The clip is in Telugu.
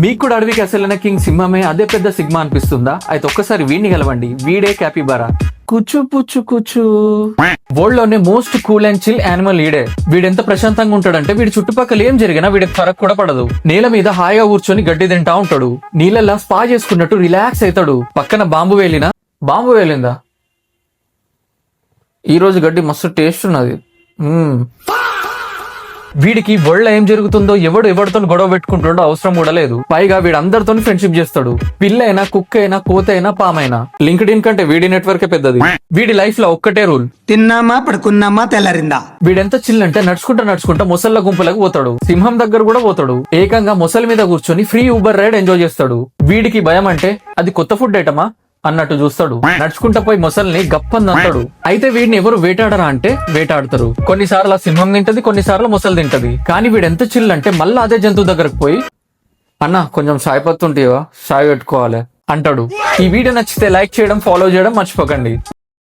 మీకు కూడా అడవికి అసలైన కింగ్ సింహమే అదే పెద్ద సిగ్మా అనిపిస్తుందా? అయితే ఒక్కసారి వీడిని కలవండి, వీడే క్యాపిబారా. కుచ్చు పుచ్చు కుచ్చు. వరల్డ్ లోనే most cool and chill animal ఈడే. వీడెంత ప్రశాంతంగా ఉంటాడంటే వీడి చుట్టుపక్కల ఏం జరిగినా వీడికి ఫరక్ కూడా పడదు. నేల మీద హాయిగా కూర్చొని గడ్డి తింటా ఉంటాడు. నీళ్ళలా స్పా చేసుకున్నట్టు రిలాక్స్ అవుతాడు. పక్కన బాంబు వేలిందా? ఈ రోజు గడ్డి మస్తు టేస్ట్ ఉన్నది. వీడికి వరల్డ్ ఏం జరుగుతుందో ఎవరితో గొడవ పెట్టుకుంటుండో అవసరం కూడా లేదు. పైగా వీడు అందరితో ఫ్రెండ్షిప్ చేస్తాడు. పిల్ల అయినా, కుక్క అయినా, కోత అయినా, పామైనా. లింక్డ్ ఇన్ కంటే వీడి నెట్వర్క్ పెద్దది. వీడి లైఫ్ లో ఒక్కటే రూల్, తిన్నామా పడుకున్నామా తెల్లారిందా. వీడెంత చిల్ అంటే నడుచుకుంటా మొసళ్ళ గుంపులకు పోతాడు. సింహం దగ్గర కూడా పోతాడు. ఏకంగా మొసలి మీద కూర్చొని ఫ్రీ ఊబర్ రైడ్ ఎంజాయ్ చేస్తాడు. వీడికి భయం అంటే అది కొత్త ఫుడ్ ఐటమా అన్నట్టు చూస్తాడు. నడుచుకుంటా పోయి మొసల్ని గప్పని అంటాడు. అయితే వీడిని ఎవరు వేటాడరా అంటే వేటాడతారు. కొన్నిసార్లు సింహం తింటది, కొన్నిసార్లు మొసలు తింటది. కానీ వీడెంత చిల్ అంటే మళ్ళీ అదే జంతువు దగ్గరకు పోయి, అన్న కొంచెం సాయి పత్తుంటేవా, సాయి పెట్టుకోవాలి అంటాడు. ఈ వీడియో నచ్చితే లైక్ చేయడం, ఫాలో చేయడం మర్చిపోకండి.